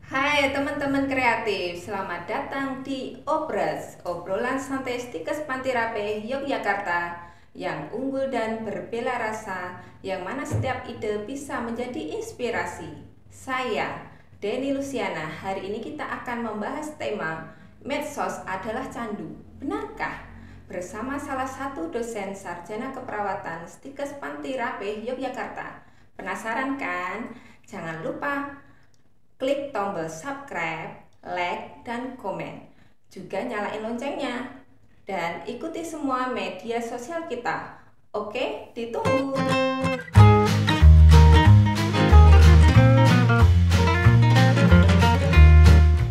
Hai teman-teman kreatif, selamat datang di Obras, obrolan santai Stikes Panti Rapih Yogyakarta yang unggul dan berbela rasa, yang mana setiap ide bisa menjadi inspirasi. Saya, Denny Luciana, hari ini kita akan membahas tema Medsos adalah candu, benarkah? Bersama salah satu dosen sarjana keperawatan Stikes Panti Rapih Yogyakarta. Penasaran kan? Jangan lupa klik tombol subscribe, like, dan komen. Juga nyalain loncengnya. Dan ikuti semua media sosial kita. Oke, ditunggu.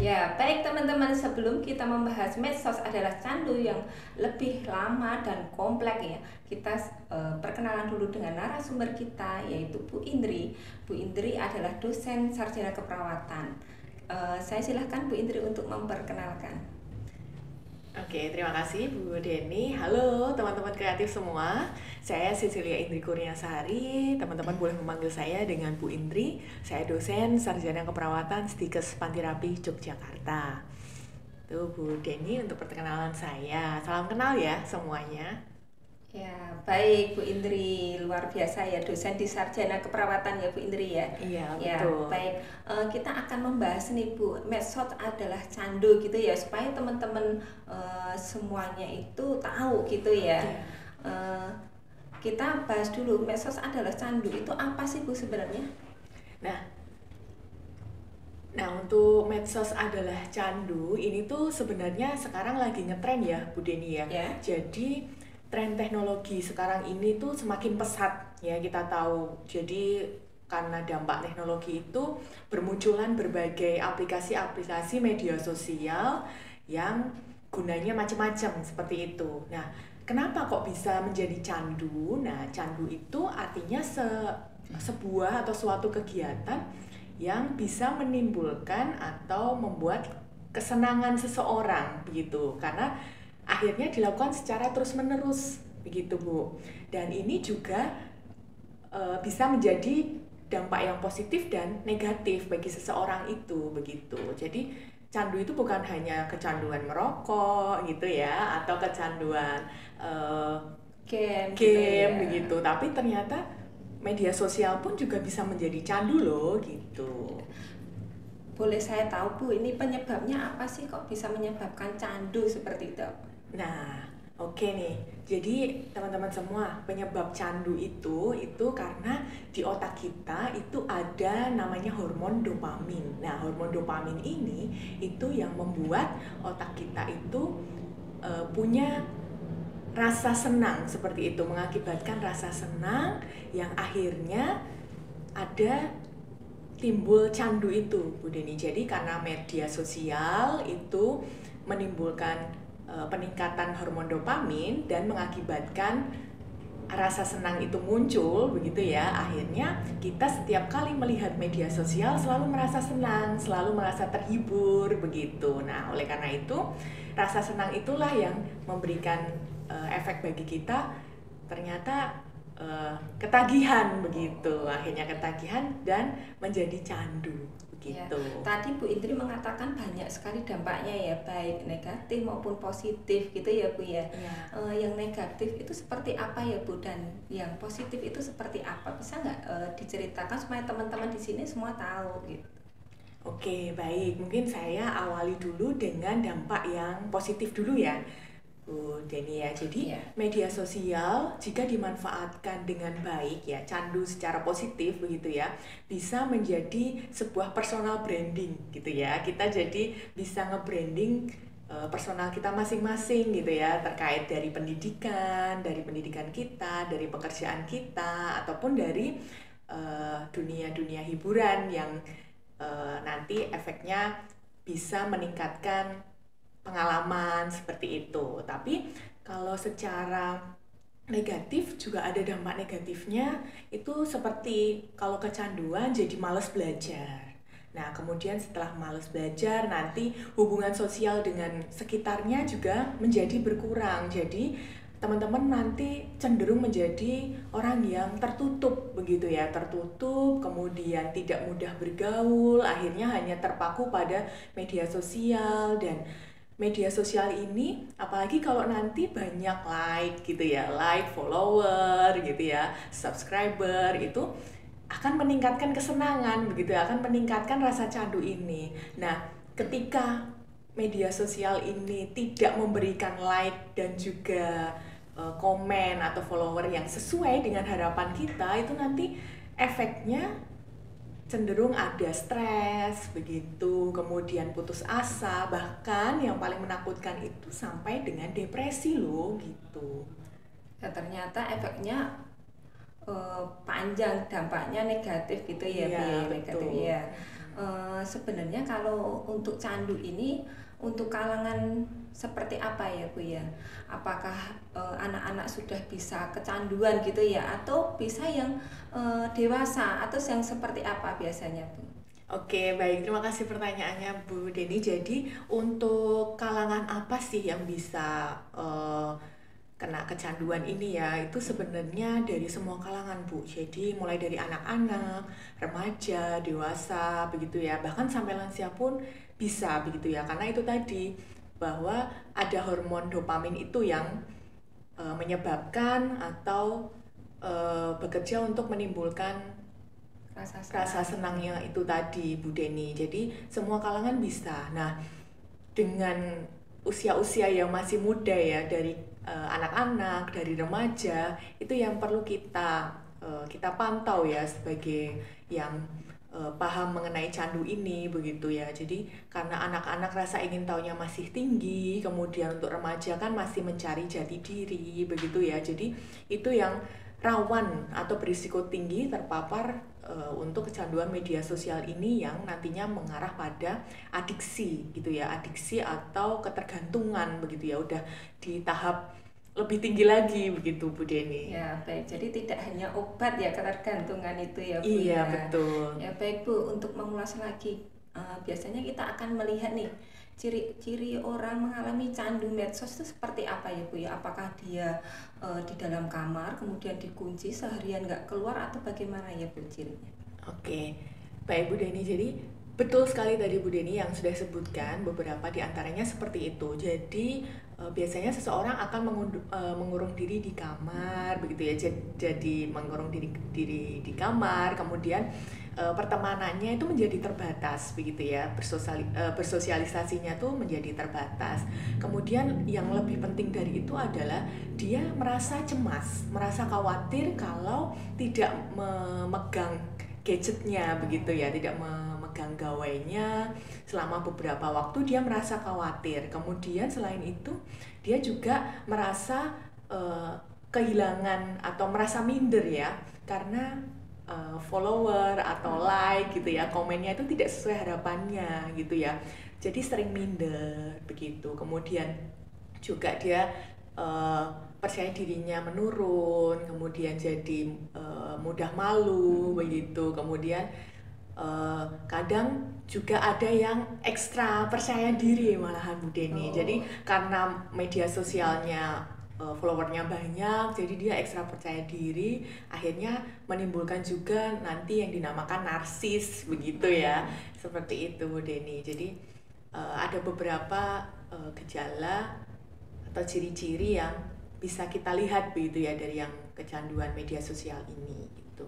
Ya, baik teman-teman, sebelum kita membahas medsos adalah candu yang lebih lama dan kompleks ya, kita perkenalan dulu dengan narasumber kita yaitu Bu Indri. Bu Indri adalah dosen sarjana keperawatan. Saya silahkan Bu Indri untuk memperkenalkan. Oke, terima kasih Bu Denny. Halo teman-teman kreatif semua. Saya Cecilia Indri Kurniasari. Teman-teman boleh memanggil saya dengan Bu Indri. Saya dosen sarjana keperawatan Stikes Panti Rapih Yogyakarta. Tuh Bu Denny untuk perkenalan saya. Salam kenal ya semuanya. Ya, baik Bu Indri, luar biasa ya, dosen di sarjana keperawatan ya Bu Indri ya. Iya, Ya, betul. baik. Kita akan membahas nih Bu, medsos adalah candu gitu ya, supaya teman-teman semuanya itu tahu gitu ya. Iya. Eh, kita bahas dulu, medsos adalah candu itu apa sih Bu sebenarnya? Nah, untuk medsos adalah candu, ini tuh sebenarnya sekarang lagi ngetren ya Bu Denny ya. Ya. Jadi tren teknologi sekarang ini tuh semakin pesat ya, kita tahu. Jadi karena dampak teknologi itu bermunculan berbagai aplikasi-aplikasi media sosial yang gunanya macam-macam seperti itu. Nah, kenapa kok bisa menjadi candu? Nah, candu itu artinya sebuah atau suatu kegiatan yang bisa menimbulkan atau membuat kesenangan seseorang begitu, karena akhirnya dilakukan secara terus-menerus begitu Bu. Dan ini juga bisa menjadi dampak yang positif dan negatif bagi seseorang itu begitu. Jadi candu itu bukan hanya kecanduan merokok gitu ya, atau kecanduan Game, gitu game ya. begitu, tapi ternyata media sosial pun juga bisa menjadi candu loh gitu. Boleh saya tahu Bu, ini penyebabnya apa sih kok bisa menyebabkan candu seperti itu? Nah, oke nih. Jadi teman-teman semua, penyebab candu itu karena di otak kita itu ada namanya hormon dopamin. Nah, hormon dopamin ini itu yang membuat otak kita itu punya rasa senang seperti itu, mengakibatkan rasa senang yang akhirnya ada timbul candu itu Bu Denny. Jadi karena media sosial itu menimbulkan peningkatan hormon dopamin dan mengakibatkan rasa senang itu muncul begitu ya, akhirnya kita setiap kali melihat media sosial selalu merasa senang, selalu merasa terhibur begitu. Nah, oleh karena itu rasa senang itulah yang memberikan efek bagi kita, ternyata ketagihan begitu, akhirnya ketagihan dan menjadi candu Ya, begitu. tadi Bu Indri mengatakan banyak sekali dampaknya ya, baik negatif maupun positif gitu ya Bu ya. Ya. Yang negatif itu seperti apa ya Bu, dan yang positif itu seperti apa? Bisa nggak diceritakan supaya teman-teman di sini semua tahu gitu? Oke, baik. Mungkin saya awali dulu dengan dampak yang positif dulu ya, Bu Denny ya. Jadi Ya. media sosial jika dimanfaatkan dengan baik ya, candu secara positif begitu ya, bisa menjadi sebuah personal branding gitu ya. Kita jadi bisa nge-branding personal kita masing-masing gitu ya, terkait dari pendidikan kita, dari pekerjaan kita, ataupun dari dunia-dunia hiburan yang nanti efeknya bisa meningkatkan pengalaman seperti itu. Tapi kalau secara negatif juga ada dampak negatifnya, itu seperti kalau kecanduan jadi malas belajar. Nah, kemudian setelah malas belajar, nanti hubungan sosial dengan sekitarnya juga menjadi berkurang. Jadi teman-teman nanti cenderung menjadi orang yang tertutup begitu ya, tertutup, kemudian tidak mudah bergaul, akhirnya hanya terpaku pada media sosial. Dan media sosial ini apalagi kalau nanti banyak like gitu ya, like, follower gitu ya, subscriber, itu akan meningkatkan kesenangan begitu ya, akan meningkatkan rasa candu ini. Nah, ketika media sosial ini tidak memberikan like dan juga komen atau follower yang sesuai dengan harapan kita, itu nanti efeknya cenderung ada stres begitu, kemudian putus asa, bahkan yang paling menakutkan itu sampai dengan depresi loh gitu. Ya, ternyata efeknya panjang, dampaknya negatif gitu ya, Iya, Bu, ya, betul. negatif ya. Sebenarnya kalau untuk candu ini untuk kalangan seperti apa ya, Bu ya? Apakah anak-anak sudah bisa kecanduan gitu ya, atau bisa yang dewasa, atau yang seperti apa biasanya, Bu? Oke, baik. Terima kasih pertanyaannya, Bu Deni. Jadi, untuk kalangan apa sih yang bisa kena kecanduan ini ya? Itu sebenarnya dari semua kalangan, Bu. Jadi, mulai dari anak-anak, remaja, dewasa, begitu ya. Bahkan sampai lansia pun bisa, begitu ya. Karena itu tadi, bahwa ada hormon dopamin itu yang menyebabkan atau bekerja untuk menimbulkan rasa senangnya itu tadi, Bu Deni. Jadi semua kalangan bisa. Nah, dengan usia-usia yang masih muda ya, dari anak-anak, dari remaja, itu yang perlu kita pantau ya, sebagai yang paham mengenai candu ini begitu ya. Jadi karena anak-anak rasa ingin tahunya masih tinggi, kemudian untuk remaja kan masih mencari jati diri begitu ya. Jadi itu yang rawan atau berisiko tinggi terpapar untuk kecanduan media sosial ini, yang nantinya mengarah pada adiksi gitu ya, adiksi atau ketergantungan begitu ya, udah di tahap lebih tinggi lagi begitu, Bu Deni. Ya, baik. Jadi tidak hanya obat ya ketergantungan itu ya, Bu Iya, ya. betul. Ya, baik, Bu. Untuk mengulas lagi, biasanya kita akan melihat nih ciri-ciri orang mengalami candu medsos itu seperti apa ya, Bu ya? Apakah dia di dalam kamar kemudian dikunci seharian nggak keluar, atau bagaimana ya, Bu, cirinya? Oke, baik Bu Deni. Jadi betul sekali tadi Bu Deni yang sudah sebutkan, beberapa di antaranya seperti itu. Jadi biasanya seseorang akan mengurung diri di kamar begitu ya. Jadi mengurung diri di kamar, kemudian pertemanannya itu menjadi terbatas begitu ya. Bersosialisasinya tuh menjadi terbatas. Kemudian yang lebih penting dari itu adalah dia merasa cemas, merasa khawatir kalau tidak memegang gadgetnya begitu ya, tidak memegang gawainya selama beberapa waktu, dia merasa khawatir. Kemudian selain itu dia juga merasa kehilangan atau merasa minder ya, karena follower atau like gitu ya, komennya itu tidak sesuai harapannya gitu ya, jadi sering minder begitu. Kemudian juga dia percaya dirinya menurun, kemudian jadi mudah malu begitu. Kemudian kadang juga ada yang ekstra percaya diri malahan, Bu Deni. Jadi karena media sosialnya followernya banyak, jadi dia ekstra percaya diri, akhirnya menimbulkan juga nanti yang dinamakan narsis begitu ya. Seperti itu, Bu Deni. Jadi ada beberapa gejala atau ciri-ciri yang bisa kita lihat begitu ya dari yang kecanduan media sosial ini gitu.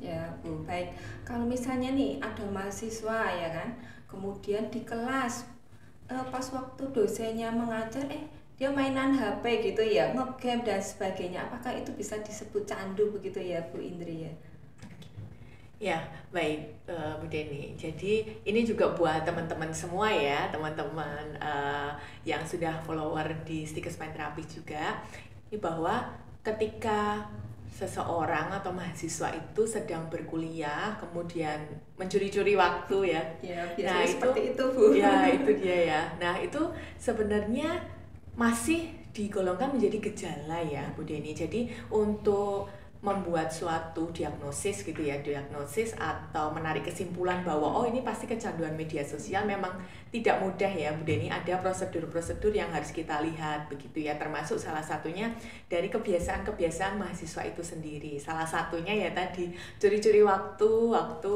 Ya, Bu, baik. Kalau misalnya nih ada mahasiswa ya kan, kemudian di kelas pas waktu dosennya mengajar, dia mainan HP gitu ya, nge-game dan sebagainya. Apakah itu bisa disebut candu begitu ya, Bu Indri ya? Ya, baik Bu Deni. Jadi ini juga buat teman-teman semua ya, teman-teman yang sudah follower di Stikers Mind Therapy juga, ini bahwa ketika seseorang atau mahasiswa itu sedang berkuliah, kemudian mencuri-curi waktu ya. Ya, Nah, biasanya itu seperti itu, Bu. ya itu dia ya. Nah, itu sebenarnya masih digolongkan menjadi gejala ya, Bu Deni. Jadi untuk membuat suatu diagnosis gitu ya, diagnosis atau menarik kesimpulan bahwa oh ini pasti kecanduan media sosial memang tidak mudah ya Bu Deni. Ada prosedur-prosedur yang harus kita lihat begitu ya, termasuk salah satunya dari kebiasaan-kebiasaan mahasiswa itu sendiri. Salah satunya ya tadi curi-curi waktu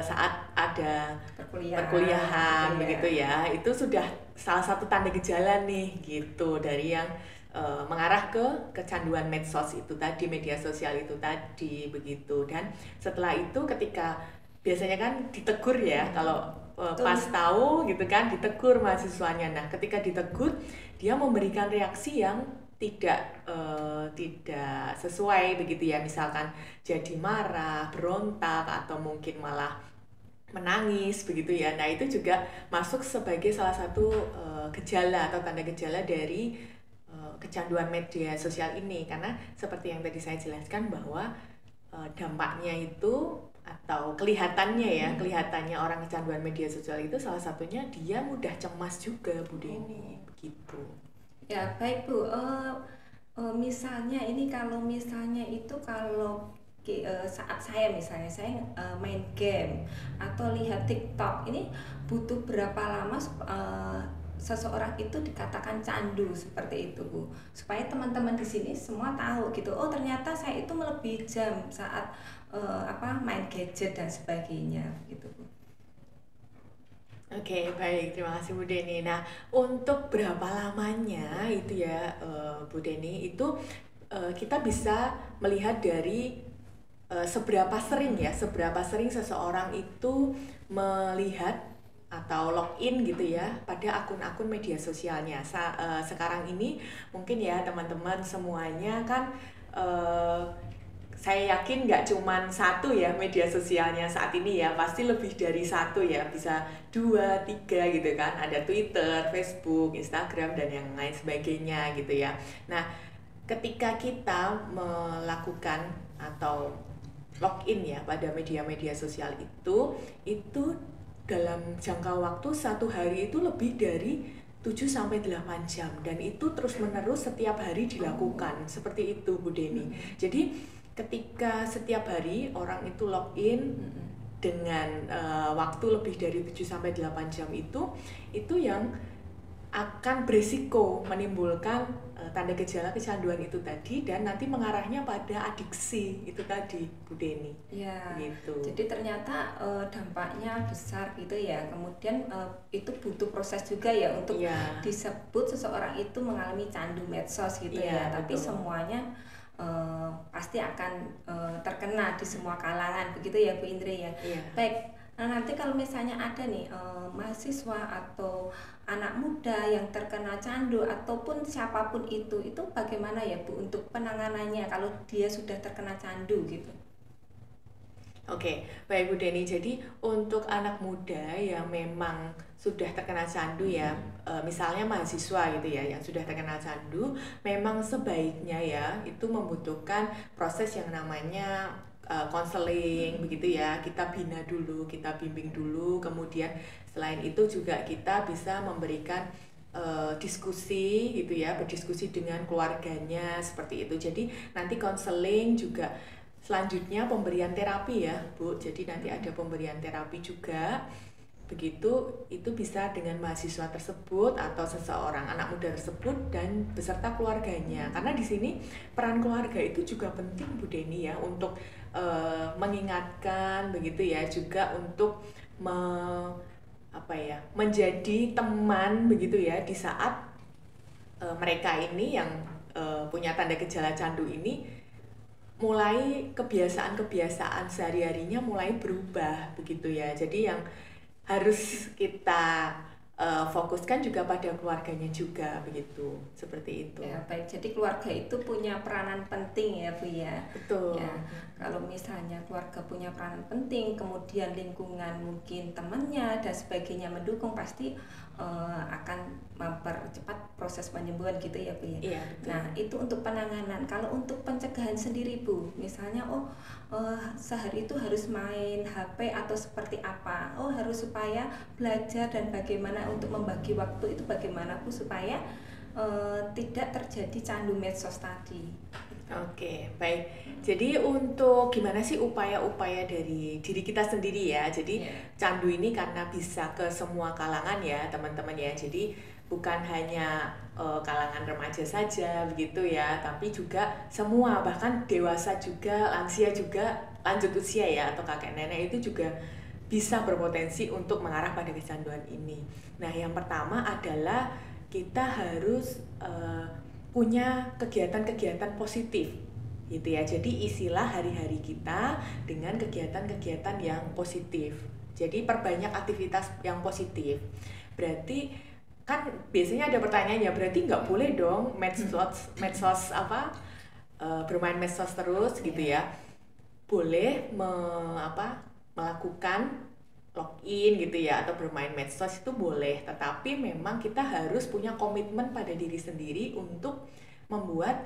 saat ada perkuliahan begitu ya, itu sudah salah satu tanda gejala nih gitu dari yang mengarah ke kecanduan medsos itu tadi, media sosial itu tadi begitu. Dan setelah itu ketika biasanya kan ditegur ya, kalau pas tahu gitu kan ditegur mahasiswanya. Nah ketika ditegur dia memberikan reaksi yang tidak sesuai begitu ya, misalkan jadi marah, berontak, atau mungkin malah menangis begitu ya. Nah itu juga masuk sebagai salah satu gejala atau tanda gejala dari kecanduan media sosial ini, karena seperti yang tadi saya jelaskan bahwa dampaknya itu atau kelihatannya orang kecanduan media sosial itu salah satunya dia mudah cemas juga Bu Deni begitu. Ya baik Bu, misalnya ini kalau saat saya main game atau lihat TikTok, ini butuh berapa lama seseorang itu dikatakan candu seperti itu Bu, supaya teman-teman di sini semua tahu gitu, oh ternyata saya itu melebihi jam saat main gadget dan sebagainya gitu Bu. Oke, baik, terima kasih Bu Deni. Nah untuk berapa lamanya itu ya Bu Deni, itu kita bisa melihat dari seberapa sering seseorang itu melihat atau login gitu ya pada akun-akun media sosialnya. Sekarang ini mungkin ya teman-teman semuanya kan saya yakin nggak cuman satu ya media sosialnya saat ini ya, pasti lebih dari satu ya, bisa 2, 3 gitu kan. Ada Twitter, Facebook, Instagram, dan yang lain sebagainya gitu ya. Nah ketika kita melakukan atau login ya pada media-media sosial itu dalam jangka waktu 1 hari itu lebih dari 7-8 jam, dan itu terus-menerus setiap hari dilakukan seperti itu Bu Deni. Jadi ketika setiap hari orang itu login dengan waktu lebih dari 7-8 jam itu yang akan berisiko menimbulkan tanda gejala kecanduan itu tadi, dan nanti mengarahnya pada adiksi itu tadi Bu Deni. Ya, gitu. Jadi ternyata dampaknya besar gitu ya. Kemudian itu butuh proses juga ya untuk disebut seseorang itu mengalami candu medsos gitu ya. Tapi semuanya pasti akan terkena di semua kalangan begitu ya Bu Indri ya. Baik. Nah nanti kalau misalnya ada nih mahasiswa atau anak muda yang terkena candu ataupun siapapun itu bagaimana ya Bu untuk penanganannya kalau dia sudah terkena candu gitu? Oke, baik Bu Deni. Jadi untuk anak muda yang memang sudah terkena candu ya, misalnya mahasiswa gitu ya yang sudah terkena candu, memang sebaiknya ya itu membutuhkan proses yang namanya konseling begitu ya. Kita bina dulu, kita bimbing dulu, kemudian selain itu juga kita bisa memberikan diskusi gitu ya, berdiskusi dengan keluarganya seperti itu. Jadi nanti konseling juga, selanjutnya pemberian terapi ya Bu. Jadi nanti ada pemberian terapi juga begitu, itu bisa dengan mahasiswa tersebut atau seseorang anak muda tersebut dan beserta keluarganya, karena di sini peran keluarga itu juga penting Bu Deni ya, untuk mengingatkan begitu ya, juga untuk menjadi teman begitu ya di saat mereka ini yang punya tanda gejala candu ini mulai kebiasaan-kebiasaan sehari-harinya mulai berubah begitu ya. Jadi yang harus kita fokuskan juga pada keluarganya juga begitu, seperti itu. Ya, baik. Jadi keluarga itu punya peranan penting ya Bu ya. Betul. Ya, kalau misalnya keluarga punya peranan penting, kemudian lingkungan mungkin temannya dan sebagainya mendukung, pasti akan mempercepat proses penyembuhan gitu ya Bu ya. Iya, betul. Nah itu untuk penanganan. Kalau untuk pencegahan sendiri Bu, misalnya sehari itu harus main HP atau seperti apa? Harus supaya belajar dan bagaimana untuk membagi waktu itu bagaimana Bu supaya tidak terjadi candu medsos tadi. Oke, baik. Jadi untuk gimana sih upaya-upaya dari diri kita sendiri ya. Jadi Ya. candu ini karena bisa ke semua kalangan ya, teman-teman ya. Jadi bukan hanya kalangan remaja saja begitu ya, tapi juga semua, bahkan dewasa juga, lansia juga, lanjut usia ya atau kakek nenek itu juga bisa berpotensi untuk mengarah pada kecanduan ini. Nah, yang pertama adalah kita harus punya kegiatan-kegiatan positif gitu ya. Jadi isilah hari-hari kita dengan kegiatan-kegiatan yang positif. Jadi perbanyak aktivitas yang positif. Berarti kan biasanya ada pertanyaan ya, berarti nggak boleh dong medsos bermain medsos terus gitu ya. Boleh melakukan login gitu ya atau bermain medsos itu boleh, tetapi memang kita harus punya komitmen pada diri sendiri untuk membuat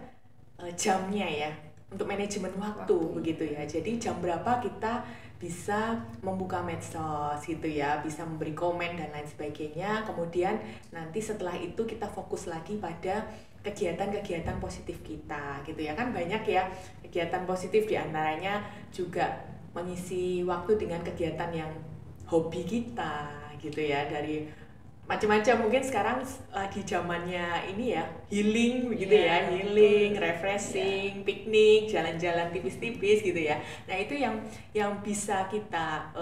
jamnya ya, untuk manajemen waktu begitu ya. Jadi jam berapa kita bisa membuka medsos gitu ya, bisa memberi komen dan lain sebagainya. Kemudian nanti setelah itu kita fokus lagi pada kegiatan-kegiatan positif kita gitu ya. Kan banyak ya kegiatan positif, diantaranya juga mengisi waktu dengan kegiatan yang hobi kita gitu ya, dari macam-macam. Mungkin sekarang lagi zamannya ini ya, healing begitu ya, healing, refreshing, piknik, jalan-jalan tipis-tipis gitu ya. Nah, itu yang bisa kita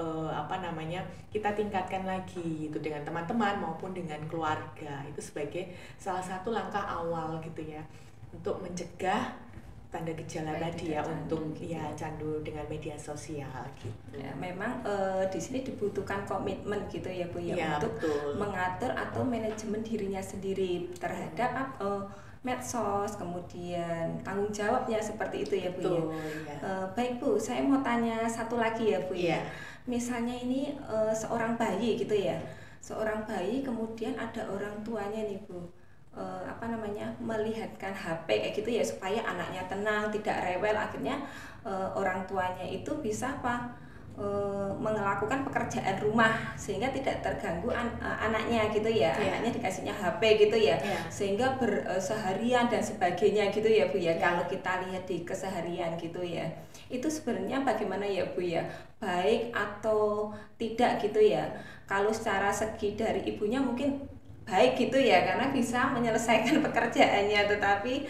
kita tingkatkan lagi gitu dengan teman-teman maupun dengan keluarga. Itu sebagai salah satu langkah awal gitu ya untuk mencegah tanda gejala tadi ya, untuk ya candu dengan media sosial gitu. Ya, memang di sini dibutuhkan komitmen gitu ya Bu ya, untuk betul. mengatur atau manajemen dirinya sendiri terhadap medsos, kemudian tanggung jawabnya seperti itu ya Bu betul, ya. Baik Bu, saya mau tanya satu lagi ya Bu ya. Ya. Misalnya ini seorang bayi gitu ya, seorang bayi kemudian ada orang tuanya nih Bu. Melihatkan HP kayak gitu ya supaya anaknya tenang, tidak rewel, akhirnya orang tuanya itu bisa melakukan pekerjaan rumah sehingga tidak terganggu anaknya gitu ya. Anaknya dikasihnya HP gitu ya, sehingga seharian dan sebagainya gitu ya Bu ya. Kalau kita lihat di keseharian gitu ya, itu sebenarnya bagaimana ya Bu ya, baik atau tidak gitu ya. Kalau secara segi dari ibunya mungkin baik gitu ya, karena bisa menyelesaikan pekerjaannya, tetapi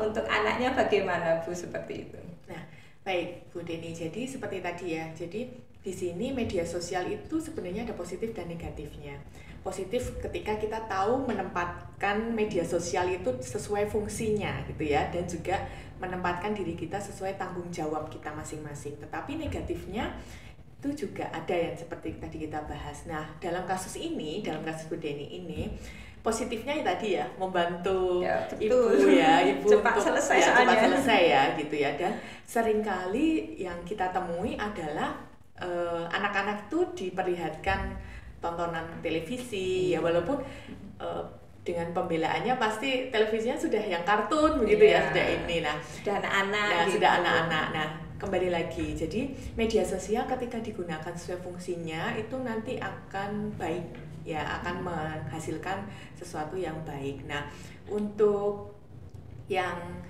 untuk anaknya bagaimana Bu seperti itu? Nah, baik Bu Deni, jadi seperti tadi ya, jadi di sini media sosial itu sebenarnya ada positif dan negatifnya. Positif ketika kita tahu menempatkan media sosial itu sesuai fungsinya gitu ya, dan juga menempatkan diri kita sesuai tanggung jawab kita masing-masing. Tetapi negatifnya itu juga ada yang seperti tadi kita bahas. Nah, dalam kasus Bu Deni ini, positifnya ya tadi ya, membantu ibu cepat selesai ya gitu ya. Dan seringkali yang kita temui adalah anak-anak itu diperlihatkan tontonan televisi ya, walaupun dengan pembelaannya pasti televisinya sudah yang kartun begitu ya, sudah ini. Nah, sudah anak-anak. Nah, sudah anak-anak. Nah, kembali lagi, jadi media sosial ketika digunakan sesuai fungsinya itu nanti akan baik ya, akan menghasilkan sesuatu yang baik. Nah, untuk yang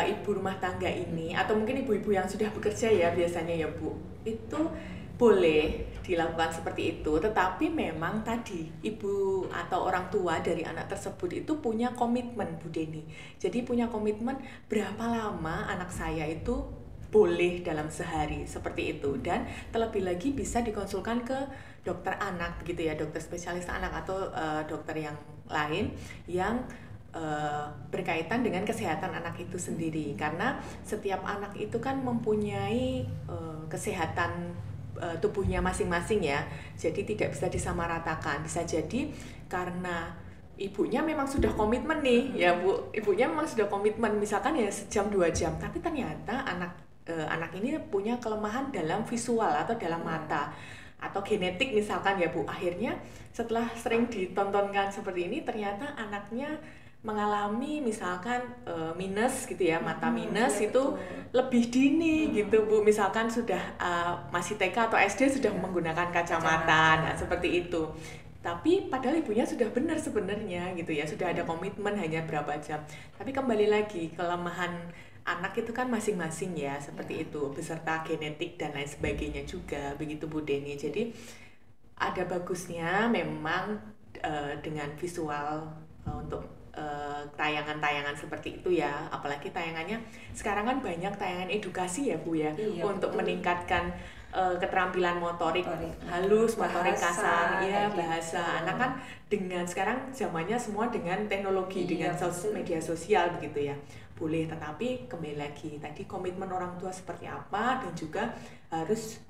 ibu rumah tangga ini atau mungkin ibu-ibu yang sudah bekerja ya biasanya ya Bu, itu boleh dilakukan seperti itu, tetapi memang tadi ibu atau orang tua dari anak tersebut itu punya komitmen Bu Deni. Jadi punya komitmen berapa lama anak saya itu boleh dalam sehari seperti itu, dan terlebih lagi bisa dikonsulkan ke dokter anak gitu ya, dokter spesialis anak atau dokter yang lain yang berkaitan dengan kesehatan anak itu sendiri, karena setiap anak itu kan mempunyai kesehatan tubuhnya masing-masing ya, jadi tidak bisa disamaratakan. Bisa jadi karena ibunya memang sudah komitmen nih ya Bu, ibunya memang sudah komitmen misalkan ya sejam 2 jam, tapi ternyata anak ini punya kelemahan dalam visual atau dalam mata atau genetik misalkan ya Bu, akhirnya setelah sering ditontonkan seperti ini ternyata anaknya mengalami misalkan minus gitu ya, mata minus itu lebih dini gitu Bu, misalkan sudah masih TK atau SD sudah menggunakan kacamata. Nah, seperti itu. Tapi padahal ibunya sudah benar sebenarnya gitu ya, sudah ada komitmen hanya berapa jam. Tapi kembali lagi kelemahan anak itu kan masing-masing ya, seperti itu, beserta genetik dan lain sebagainya juga, begitu Bu Deni. Jadi ada bagusnya memang dengan visual untuk tayangan-tayangan seperti itu ya, apalagi tayangannya sekarang kan banyak tayangan edukasi ya Bu ya, Iya, untuk betul. meningkatkan keterampilan motorik halus, motorik kasar, ya bahasa. Gitu. Anak kan dengan sekarang zamannya semua dengan teknologi, Iya, dengan media sosial begitu ya. Boleh, tetapi kembali lagi tadi komitmen orang tua seperti apa, dan juga harus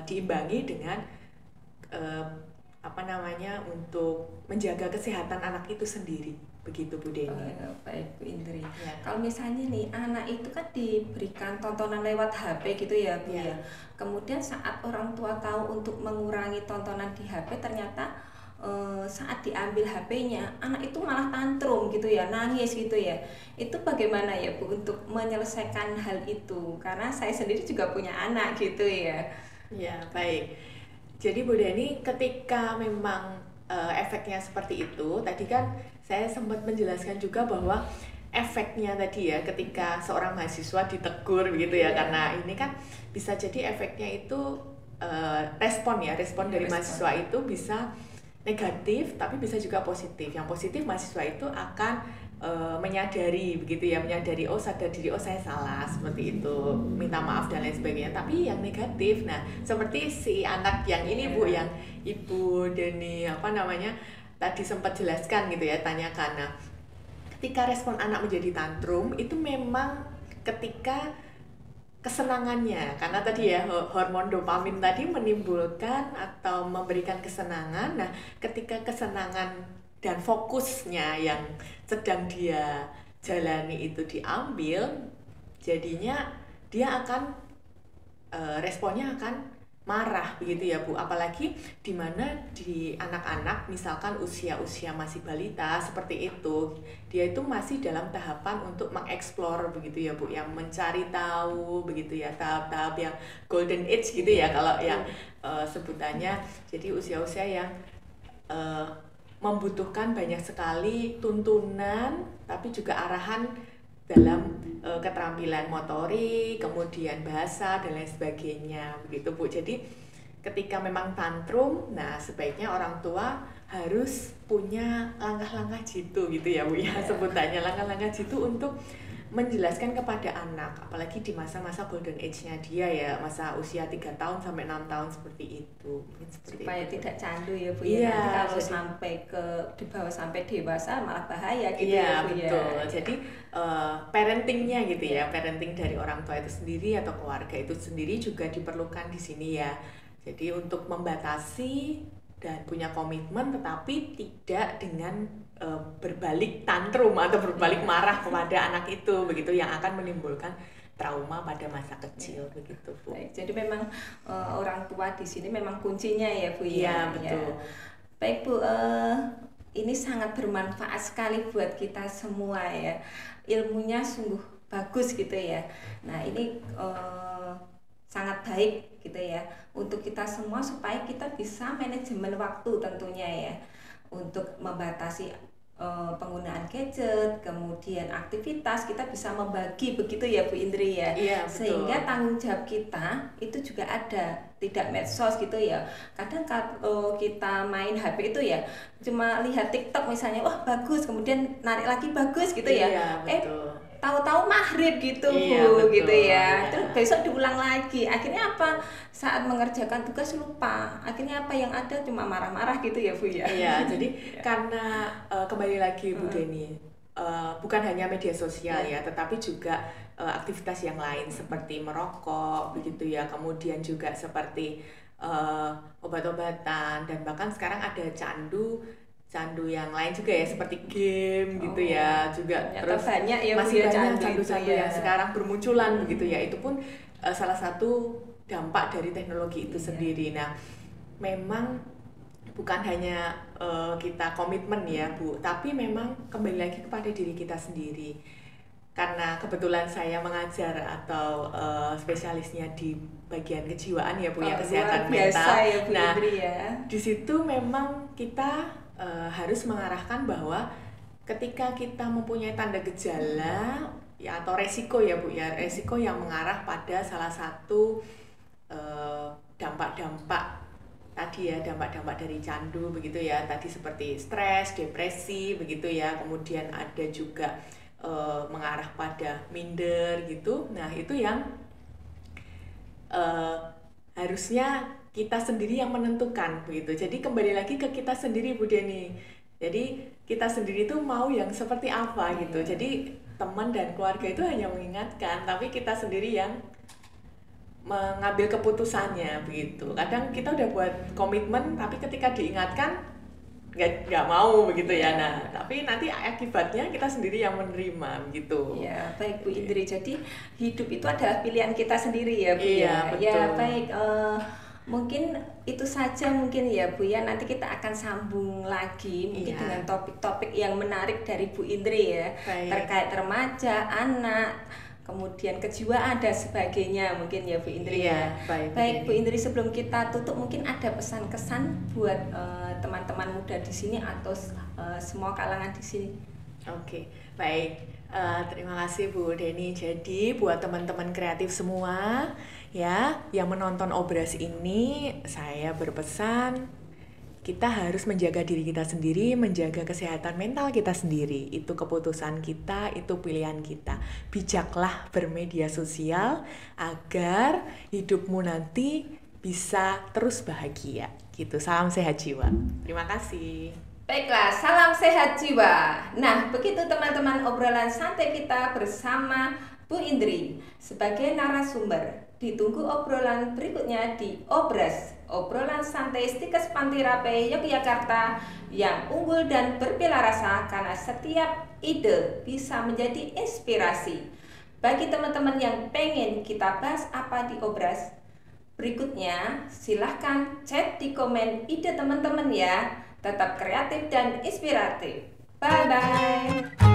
diimbangi dengan untuk menjaga kesehatan anak itu sendiri, begitu Bu Deni. Baik Bu Indri. Ya. Kalau misalnya nih anak itu kan diberikan tontonan lewat HP gitu ya Bu ya. Kemudian saat orang tua tahu untuk mengurangi tontonan di HP, ternyata saat diambil HP-nya anak itu malah tantrum gitu ya, nangis gitu ya. Itu bagaimana ya Bu untuk menyelesaikan hal itu? Karena saya sendiri juga punya anak gitu ya. Ya, baik. Jadi Bu Deni, ketika memang efeknya seperti itu, tadi kan saya sempat menjelaskan juga bahwa efeknya tadi ya, ketika seorang mahasiswa ditegur begitu ya, karena ini kan bisa jadi efeknya itu respon dari mahasiswa itu bisa negatif, tapi bisa juga positif. Yang positif, mahasiswa itu akan menyadari begitu ya, oh sadar diri, oh saya salah seperti itu, minta maaf dan lain sebagainya. Tapi yang negatif, nah seperti si anak yang ini Bu, yang Ibu Deni tadi sempat jelaskan gitu ya, tanyakan. Nah, ketika respon anak menjadi tantrum itu memang ketika kesenangannya, karena tadi ya hormon dopamin tadi menimbulkan atau memberikan kesenangan. Nah, ketika kesenangan dan fokusnya yang sedang dia jalani itu diambil, jadinya dia akan responnya akan marah begitu ya Bu. Apalagi dimana di anak-anak misalkan usia masih balita seperti itu, dia itu masih dalam tahapan untuk mengeksplor begitu ya Bu, yang mencari tahu begitu ya, tahap-tahap yang golden age gitu ya kalau yang sebutannya. Jadi usia-usia yang membutuhkan banyak sekali tuntunan, tapi juga arahan dalam keterampilan motorik, kemudian bahasa dan lain sebagainya begitu Bu. Jadi ketika memang tantrum, nah sebaiknya orang tua harus punya langkah-langkah jitu gitu ya Bu ya, sebutannya langkah-langkah jitu untuk menjelaskan kepada anak, apalagi di masa-masa golden age-nya dia ya, masa usia 3 tahun sampai 6 tahun seperti itu. Supaya tidak candu ya Bu ya. Nanti kalau sampai dibawa sampai dewasa malah bahaya gitu ya Bu ya. Betul. Jadi parentingnya gitu ya, parenting dari orang tua itu sendiri atau keluarga itu sendiri juga diperlukan di sini ya. Jadi untuk membatasi dan punya komitmen, tetapi tidak dengan berbalik tantrum atau berbalik marah kepada anak itu begitu, yang akan menimbulkan trauma pada masa kecil begitu Bu. Baik, jadi memang orang tua di sini memang kuncinya ya Bu ya. Iya betul. Ya. Baik Bu, ini sangat bermanfaat sekali buat kita semua ya. Ilmunya sungguh bagus gitu ya. Nah ini sangat baik gitu ya untuk kita semua, supaya kita bisa manajemen waktu tentunya ya, untuk membatasi penggunaan gadget, kemudian aktivitas kita bisa membagi begitu ya Bu Indri ya. Iya, betul. Sehingga tanggung jawab kita itu juga ada, tidak medsos gitu ya. Kadang kalau kita main HP itu ya cuma lihat TikTok misalnya, wah bagus, kemudian narik lagi bagus gitu ya. Iya, betul. Tahu-tahu maghrib gitu iya, Bu, betul, gitu ya. Iya. Terus besok diulang lagi. Akhirnya apa? Saat mengerjakan tugas lupa. Akhirnya apa yang ada cuma marah-marah gitu ya Bu ya. Iya, jadi karena kembali lagi Bu Deni, bukan hanya media sosial ya, tetapi juga aktivitas yang lain seperti merokok begitu ya. Kemudian juga seperti obat-obatan, dan bahkan sekarang ada candu yang lain juga ya, seperti game gitu ya, juga terus banyak ya, masih banyak candu candu ya. yang sekarang bermunculan begitu ya. Itu pun salah satu dampak dari teknologi itu sendiri. Nah, memang bukan hanya kita komitmen ya Bu, tapi memang kembali lagi kepada diri kita sendiri. Karena kebetulan saya mengajar atau spesialisnya di bagian kejiwaan ya Bu, ya, kesehatan mental. Ya, Bu nah, ya. Di situ memang kita harus mengarahkan bahwa ketika kita mempunyai tanda gejala ya atau resiko ya Bu ya, resiko yang mengarah pada salah satu dampak-dampak tadi ya, dampak-dampak dari candu begitu ya, tadi seperti stres, depresi begitu ya, kemudian ada juga mengarah pada minder gitu. Nah itu yang harusnya kita sendiri yang menentukan begitu. Jadi kembali lagi ke kita sendiri Bu Deni. Jadi kita sendiri tuh mau yang seperti apa gitu. Jadi teman dan keluarga itu hanya mengingatkan, tapi kita sendiri yang mengambil keputusannya begitu. Kadang kita udah buat komitmen, tapi ketika diingatkan nggak mau begitu ya. Nah, tapi nanti akibatnya kita sendiri yang menerima gitu. Ya, baik Bu Indri. Jadi hidup itu adalah pilihan kita sendiri ya Bu ya. Betul. Ya, baik. Mungkin itu saja mungkin ya Bu ya. Nanti kita akan sambung lagi mungkin dengan topik-topik yang menarik dari Bu Indri ya. Baik. Terkait remaja, anak, kemudian kejiwaan dan sebagainya mungkin ya Bu Indri ya. Baik Bu Indri, sebelum kita tutup mungkin ada pesan-kesan buat teman-teman muda di sini atau semua kalangan di sini. Oke, baik. Terima kasih Bu Deni. Jadi buat teman-teman kreatif semua ya yang menonton Obras ini, saya berpesan kita harus menjaga diri kita sendiri, menjaga kesehatan mental kita sendiri. Itu keputusan kita, itu pilihan kita. Bijaklah bermedia sosial agar hidupmu nanti bisa terus bahagia. Gitu. Salam sehat jiwa. Terima kasih. Baiklah, salam sehat jiwa. Nah, begitu teman-teman obrolan santai kita bersama Bu Indri sebagai narasumber. Ditunggu obrolan berikutnya di Obras, obrolan santai Stikes Pantirape Yogyakarta yang unggul dan berbela rasa karena setiap ide bisa menjadi inspirasi. Bagi teman-teman yang pengen kita bahas apa di Obras berikutnya, silahkan chat di komen ide teman-teman ya. Tetap kreatif dan inspiratif. Bye-bye.